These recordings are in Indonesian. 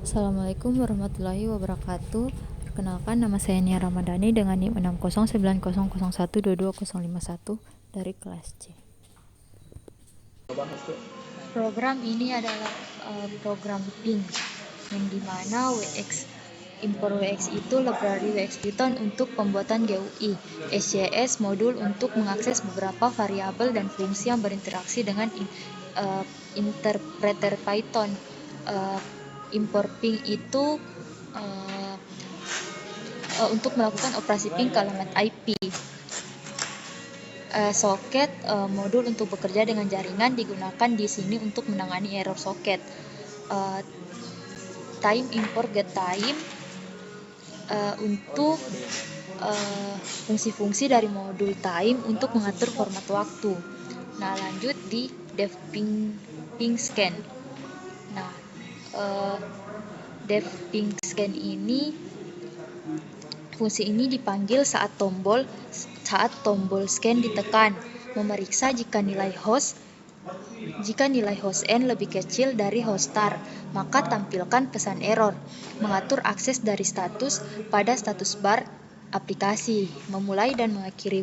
Assalamualaikum warahmatullahi wabarakatuh. Perkenalkan, nama saya Nia Ramadhani dengan NIM 609001220051 dari kelas C. Program ini adalah program PING, yang dimana impor WX itu library WX Python untuk pembuatan GUI, SJS modul untuk mengakses beberapa variabel dan fungsi yang berinteraksi dengan interpreter Python. Impor ping itu untuk melakukan operasi ping ke alamat IP. Soket modul untuk bekerja dengan jaringan digunakan di sini untuk menangani error soket. Time import get time untuk fungsi-fungsi dari modul time untuk mengatur format waktu. Nah, lanjut di dev ping scan. Nah, dev ping scan ini, fungsi ini dipanggil saat tombol scan ditekan, memeriksa jika nilai host n lebih kecil dari host star, maka tampilkan pesan error, mengatur akses dari status pada status bar aplikasi, memulai dan mengakhiri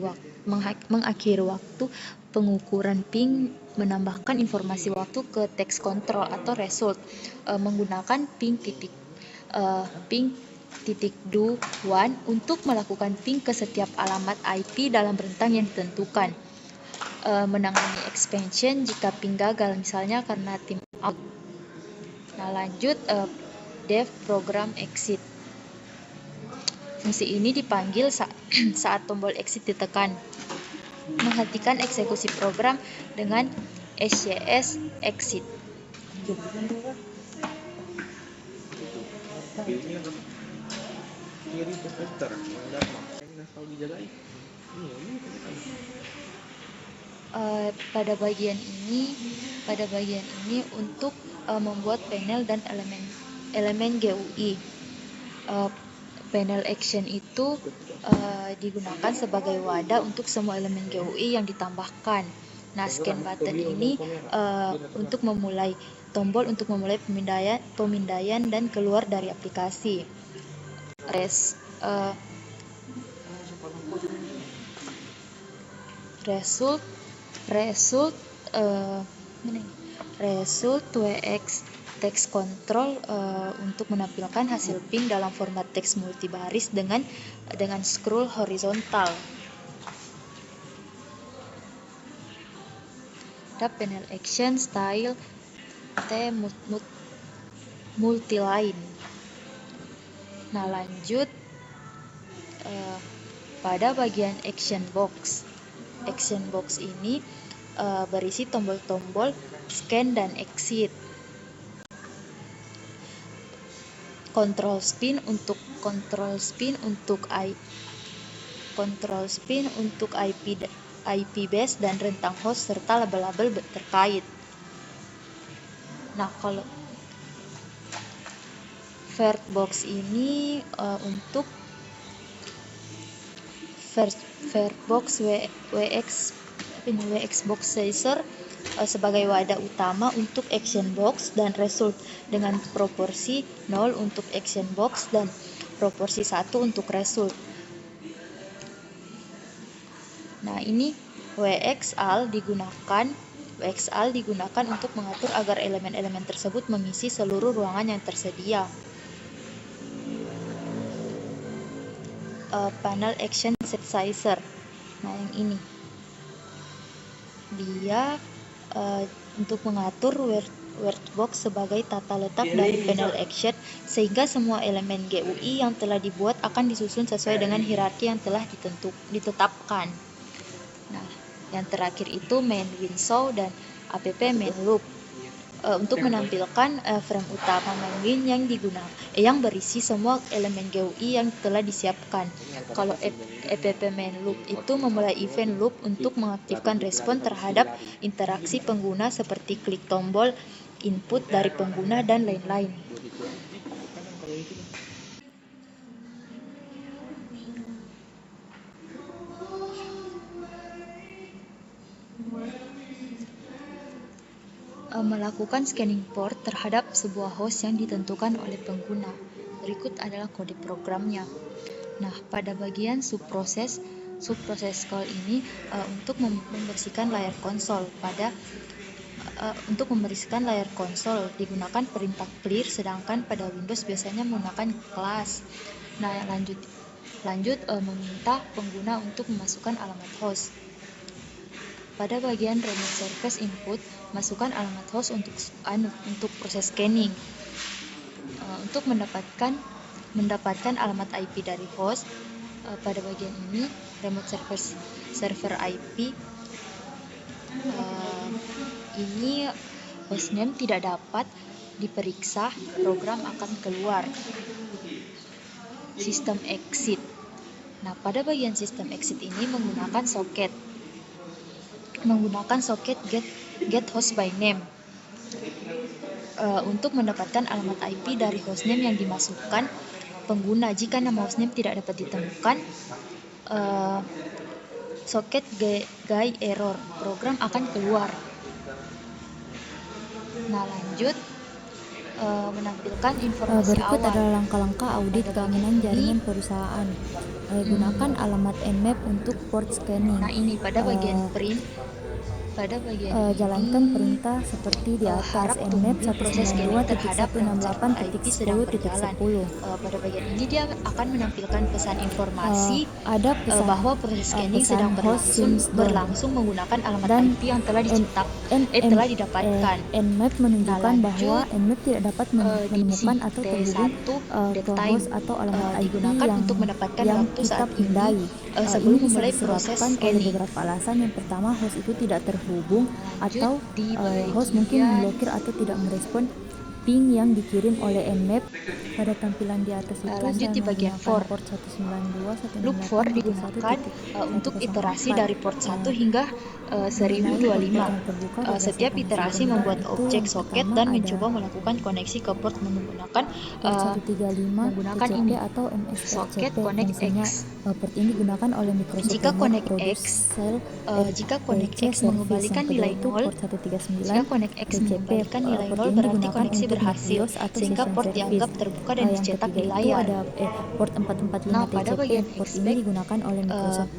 waktu pengukuran ping, menambahkan informasi waktu ke text control atau result, menggunakan ping titik do one untuk melakukan ping ke setiap alamat IP dalam rentang yang ditentukan, menangani expansion jika ping gagal, misalnya karena timeout. Nah, lanjut dev program exit. Fungsi ini dipanggil saat tombol exit ditekan, menghentikan eksekusi program dengan SJS exit. Pada bagian ini untuk membuat panel dan elemen GUI. Panel action itu digunakan sebagai wadah untuk semua elemen GUI yang ditambahkan. Nah, scan button ini untuk memulai tombol untuk memulai pemindaian dan keluar dari aplikasi. Result WX text control untuk menampilkan hasil ping dalam format teks multibaris dengan scroll horizontal. Ada panel action style multiline. Nah, lanjut pada bagian action box. Action box ini berisi tombol-tombol scan dan exit. Control spin untuk IP base dan rentang host serta label-label terkait. Nah, kalau Vertbox ini untuk Vertbox WX box sizer sebagai wadah utama untuk action box dan result dengan proporsi 0 untuk action box dan proporsi 1 untuk result. Nah, ini WXAL digunakan untuk mengatur agar elemen-elemen tersebut mengisi seluruh ruangan yang tersedia. Panel action set sizer. Nah, yang ini dia untuk mengatur Vertbox sebagai tata letak dari panel action, sehingga semua elemen GUI yang telah dibuat akan disusun sesuai dengan hierarki yang telah ditetapkan. Nah, yang terakhir itu main window dan app main loop untuk menampilkan frame utama main yang berisi semua elemen GUI yang telah disiapkan. Kalau app main loop itu memulai event loop untuk mengaktifkan respon terhadap interaksi pengguna seperti klik tombol input dari pengguna dan lain-lain. melakukan scanning port terhadap sebuah host yang ditentukan oleh pengguna. Berikut adalah kode programnya. Nah, pada bagian subproses call ini untuk membersihkan layar konsol. Untuk membersihkan layar konsol digunakan perintah clear, sedangkan pada Windows biasanya menggunakan class. Nah, lanjut meminta pengguna untuk memasukkan alamat host. Pada bagian remote service input, masukkan alamat host untuk proses scanning. Untuk mendapatkan alamat IP dari host, pada bagian ini remote service server IP ini hostname tidak dapat diperiksa, program akan keluar. Sistem exit. Nah, pada bagian sistem exit ini menggunakan soket get host by name untuk mendapatkan alamat IP dari hostname yang dimasukkan pengguna. Jika nama hostname tidak dapat ditemukan, soket guy error, program akan keluar. Nah, lanjut menampilkan informasi Berikut awal. adalah langkah-langkah audit keamanan jaringan perusahaan. Gunakan alamat Nmap untuk port scanning. Nah, ini pada bagian print. Jalankan perintah seperti di atas. Nmap proses scanning terhadap 192.168.10. Pada bagian ini dia akan menampilkan pesan informasi Ada pesan bahwa proses scanning pesan sedang host berlangsung menggunakan alamat dan IP yang telah telah didapatkan. Nmap menunjukkan Nah, bahwa Nmap tidak dapat menemukan atau terhubung ke host atau alamat IP digunakan untuk mendapatkan yang waktu kita saat ini pindai. sebelum Ini bisa memulai proses disebabkan oleh scanning. beberapa alasan. Yang pertama, host itu tidak terhubung, atau di host mungkin memblokir atau tidak merespon ping yang dikirim oleh Nmap. Pada tampilan di atas itu lanjut saya di bagian menggunakan for. port 192.168.1.1. Loop for digunakan untuk iterasi dari port 1 hingga 1025. Setiap iterasi membuat objek soket dan mencoba melakukan koneksi ke port menggunakan port 135 TCP ini atau soket MSRCP. connect Fungsinya X. port ini digunakan oleh Microsoft Jika Internet connect Produce X Cell jika connect PC X mengembalikan service. nilai Yang kedua 0, itu port 139 jika connect X TCP. mengembalikan nilai Port 0 ini berarti digunakan koneksi untuk berhasil, NetBIOS atau sehingga session port service. dianggap terbuka dan Yang dicetak ketiga di itu layar. ada port 445 Nah, pada TCP. bagian Port ini expect, digunakan oleh Microsoft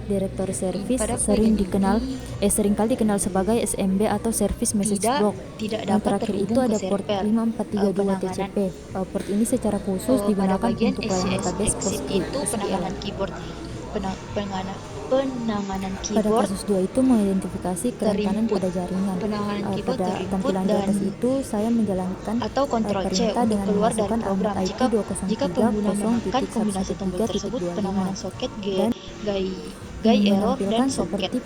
Directory Service, pada seringkali dikenal sebagai SMB atau Service Message Block. tidak Yang dapat terakhir itu terhubung ada ke port server. 5432 TCP. Port ini secara khusus Pada digunakan bagian untuk layanan database exit itu penanganan keyboard. Penanganan Pada keyboard kasus 2 itu mengidentifikasi kerentanan terinput. pada jaringan. Penanganan keyboard Pada terinput tampilan di atas itu saya menjalankan atau Ctrl C perintah untuk dengan keluar dari memasukkan program. alamat IP Jika pengguna menekan kombinasi tombol 203.113.25 tersebut, penanganan soket dan guy error dan menampilkan soket seperti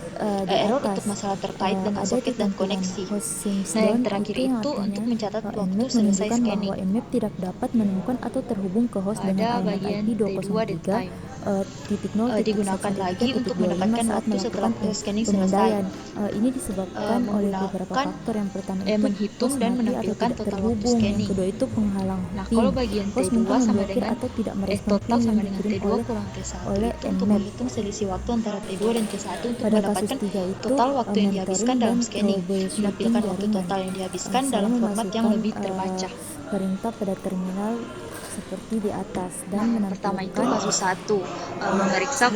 di error atas. untuk masalah terkait dengan Ada soket di dan tampilan koneksi. host seems Nah, yang down, terakhir yang itu artinya, untuk mencatat waktu Nmap selesai menunjukkan scanning. bahwa Nmap tidak dapat menemukan atau terhubung ke host dengan Pada alamat bagian IP T2 dead time. 203.0.113.113 digunakan lagi untuk mendapatkan saat waktu setelah melakukan proses scanning selesai. pemindaian. Ini disebabkan oleh beberapa menggunakan faktor. Yang pertama itu menghitung host dan mati atau menampilkan tidak total waktu terhubung. Yang scanning. kedua itu penghalang Nah, ping. kalau bagian Host T2 mungkin sama memblokir dengan atau tidak merespon total ping sama yang dengan dikirim T2 kurang T1 oleh itu untuk Nmap. menghitung selisih waktu antara T2 dan T1 untuk Pada kasus mendapatkan 3 itu total waktu yang dihabiskan monitoring dalam dan scanning, troubleshooting menampilkan waktu jaringan. total yang dihabiskan Saya dalam format yang memasukkan lebih terbaca. perintah pada terminal seperti di atas dan Pertama itu menampilkan kasus 1, memeriksa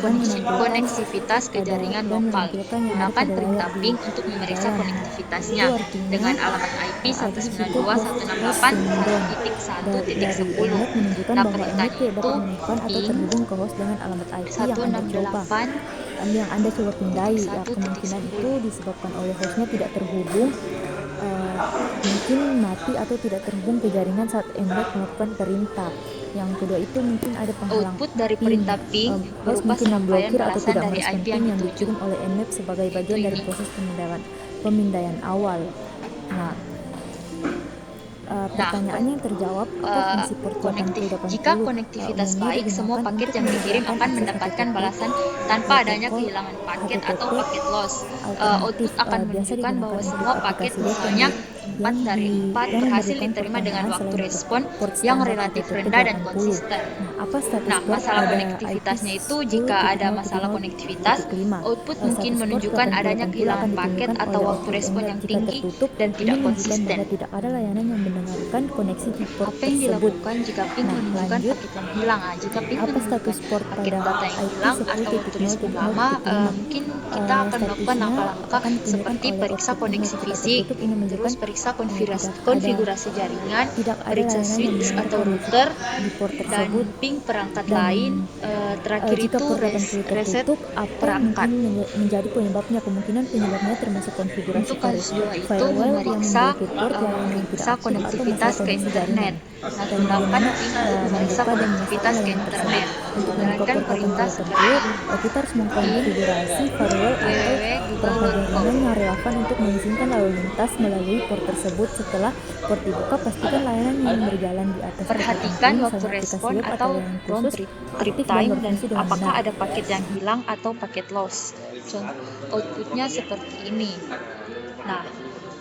koneksivitas ke jaringan lokal. Gunakan perintah ping untuk memeriksa konektivitasnya dengan alamat IP 192.168.1.10. menunjukkan Nah, bahwa perintah Nmap tidak dapat itu menemukan atau ping terhubung ke host dengan alamat IP yang Anda coba pindai. Kemungkinan itu disebabkan oleh hostnya tidak terhubung, mungkin mati atau tidak terhubung ke jaringan saat Nmap melakukan perintah. Yang kedua itu mungkin ada penghalang output dari perintah ping host berupa mungkin serangkaian memblokir atau balasan tidak dari merespon IP ping yang yang dituju. dikirim oleh Nmap sebagai bagian dari proses pemindaian awal. Nah, pertanyaannya yang terjawab, apa fungsi port 8080? Jika konektivitas baik, semua paket yang dikirim akan mendapatkan balasan tanpa adanya kehilangan paket atau paket loss. Output akan menunjukkan bahwa semua paket misalnya dari 4 berhasil diterima dengan waktu respon yang relatif rendah dan konsisten. Nah, masalah konektivitasnya itu jika ada masalah konektivitas, output mungkin menunjukkan adanya kehilangan paket atau waktu respon yang tinggi dan tidak konsisten. Tidak ada layanan yang mendengarkan koneksi di port Apa yang tersebut. dilakukan jika ping menunjukkan paket yang hilang? Jika ping menunjukkan paket data yang hilang atau waktu respon lama, mungkin kita akan melakukan langkah-langkah seperti periksa koneksi fisik, terus periksa konfigurasi jaringan, periksa switch atau router, dan ping perangkat lain. Terakhir itu reset perangkat. Menjadi penyebabnya, kemungkinan penyebabnya termasuk konfigurasi Untuk kasus 2 itu memeriksa konektivitas ke internet. Nah, gunakan ping memeriksa konektivitas ke internet. Jalankan perintah seperti kita harus mengkonfigurasi firewall atau perangkat jaringan yang relevan untuk mengizinkan lalu lintas melalui port tersebut. Setelah port dibuka, pastikan layanan yang berjalan di atas. Perhatikan waktu respon atau round trip time dan apakah ada paket yang hilang atau paket loss. Outputnya seperti ini. Nah,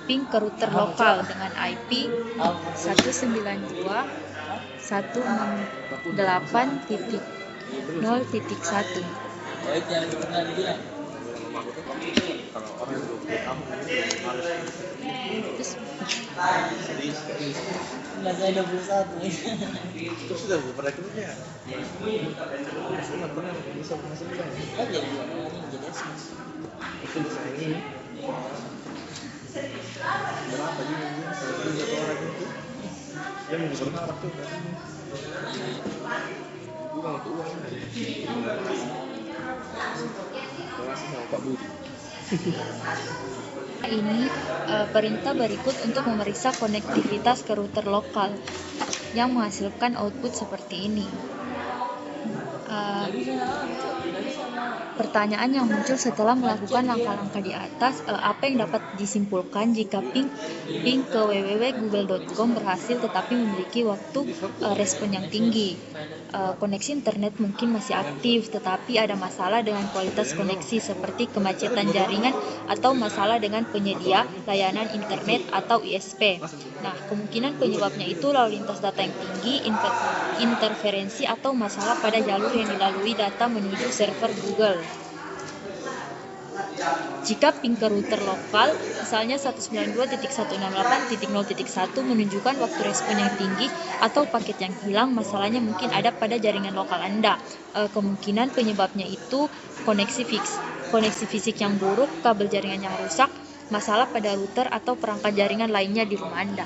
ping ke router lokal dengan IP 192.168.0.1. Ini perintah berikut untuk memeriksa konektivitas ke router lokal yang menghasilkan output seperti ini. Pertanyaan yang muncul setelah melakukan langkah-langkah di atas, apa yang dapat disimpulkan jika ping ke www.google.com berhasil tetapi memiliki waktu respon yang tinggi? Koneksi internet mungkin masih aktif, tetapi ada masalah dengan kualitas koneksi seperti kemacetan jaringan atau masalah dengan penyedia layanan internet atau ISP. Nah, kemungkinan penyebabnya itu lalu lintas data yang tinggi, interferensi atau masalah pada jalur yang dilalui data menuju server Google. Jika ping ke router lokal, misalnya 192.168.0.1 menunjukkan waktu respon yang tinggi atau paket yang hilang, masalahnya mungkin ada pada jaringan lokal Anda. Kemungkinan penyebabnya itu koneksi fisik yang buruk, kabel jaringan yang rusak, masalah pada router atau perangkat jaringan lainnya di rumah Anda.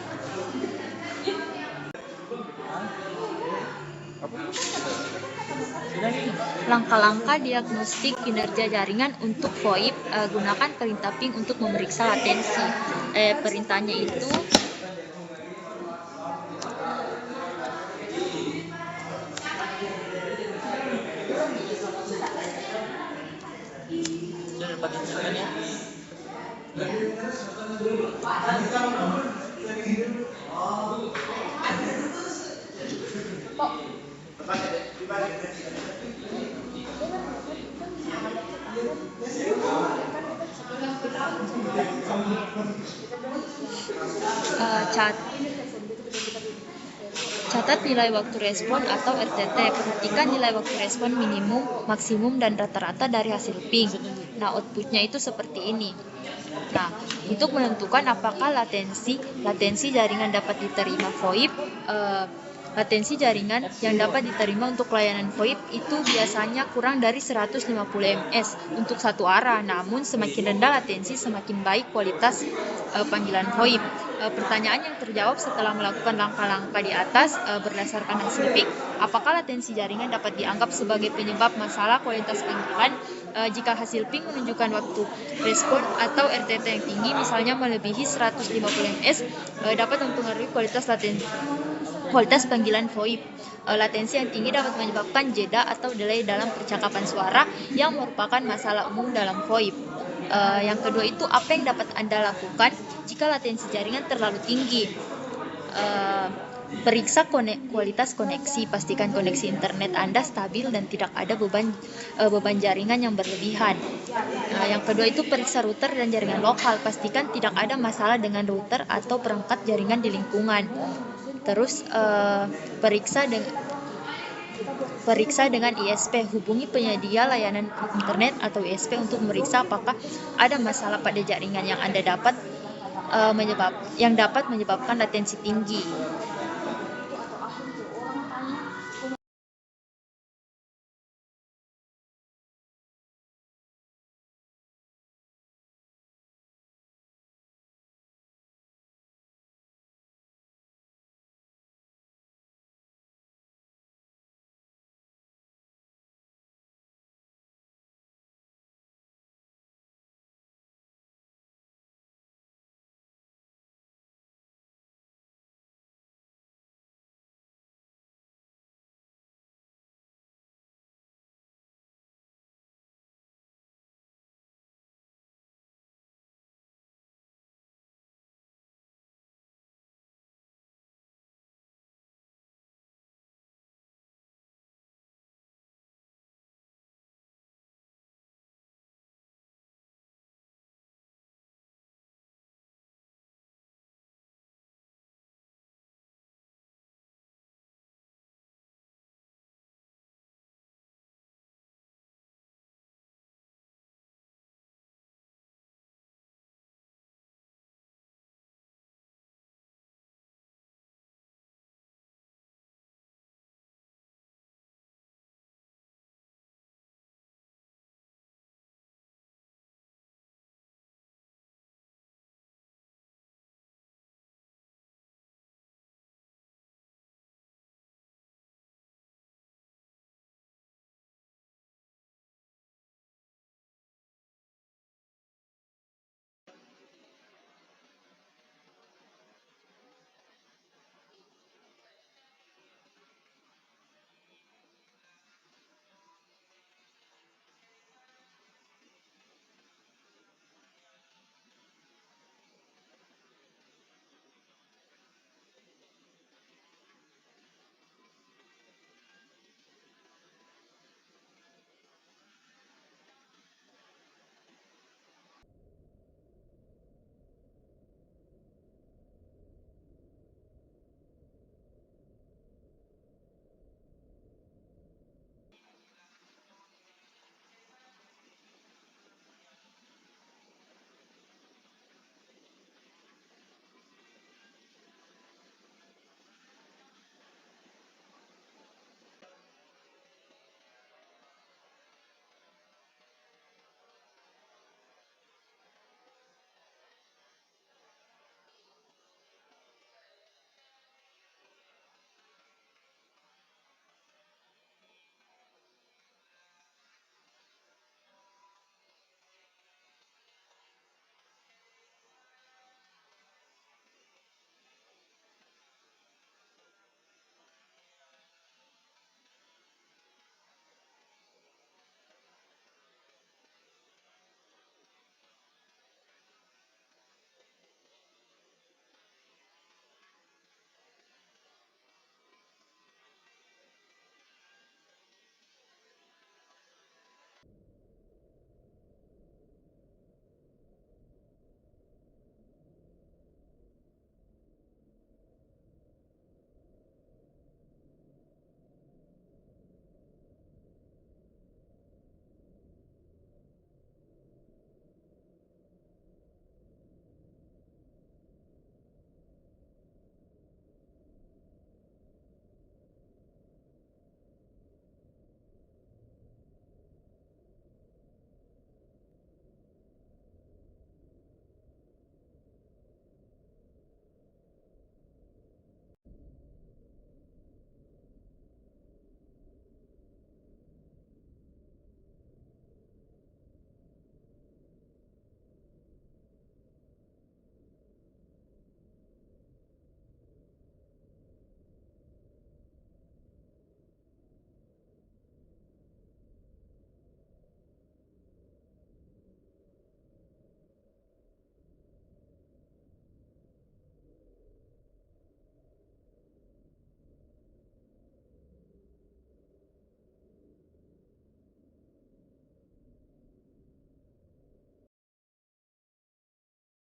Langkah-langkah diagnostik kinerja jaringan untuk VoIP, gunakan perintah ping untuk memeriksa latensi. Perintahnya itu catat nilai waktu respon atau RTT. Perhatikan nilai waktu respon minimum, maksimum, dan rata-rata dari hasil ping. Nah, outputnya itu seperti ini. Nah, untuk menentukan apakah latensi jaringan dapat diterima VoIP, latensi jaringan yang dapat diterima untuk layanan VoIP itu biasanya kurang dari 150 ms untuk satu arah. Namun semakin rendah latensi, semakin baik kualitas panggilan VoIP. Pertanyaan yang terjawab setelah melakukan langkah-langkah di atas berdasarkan hasil ping, apakah latensi jaringan dapat dianggap sebagai penyebab masalah kualitas panggilan? Jika hasil ping menunjukkan waktu respon atau RTT yang tinggi, misalnya melebihi 150 ms, dapat mempengaruhi kualitas panggilan VoIP. Latensi yang tinggi dapat menyebabkan jeda atau delay dalam percakapan suara yang merupakan masalah umum dalam VoIP. Yang kedua itu, apa yang dapat Anda lakukan jika latensi jaringan terlalu tinggi? Periksa kualitas koneksi, pastikan koneksi internet Anda stabil dan tidak ada beban jaringan yang berlebihan. Nah, yang kedua itu periksa router dan jaringan lokal, pastikan tidak ada masalah dengan router atau perangkat jaringan di lingkungan. Terus periksa dengan ISP, hubungi penyedia layanan internet atau ISP untuk memeriksa apakah ada masalah pada jaringan yang dapat menyebabkan latensi tinggi.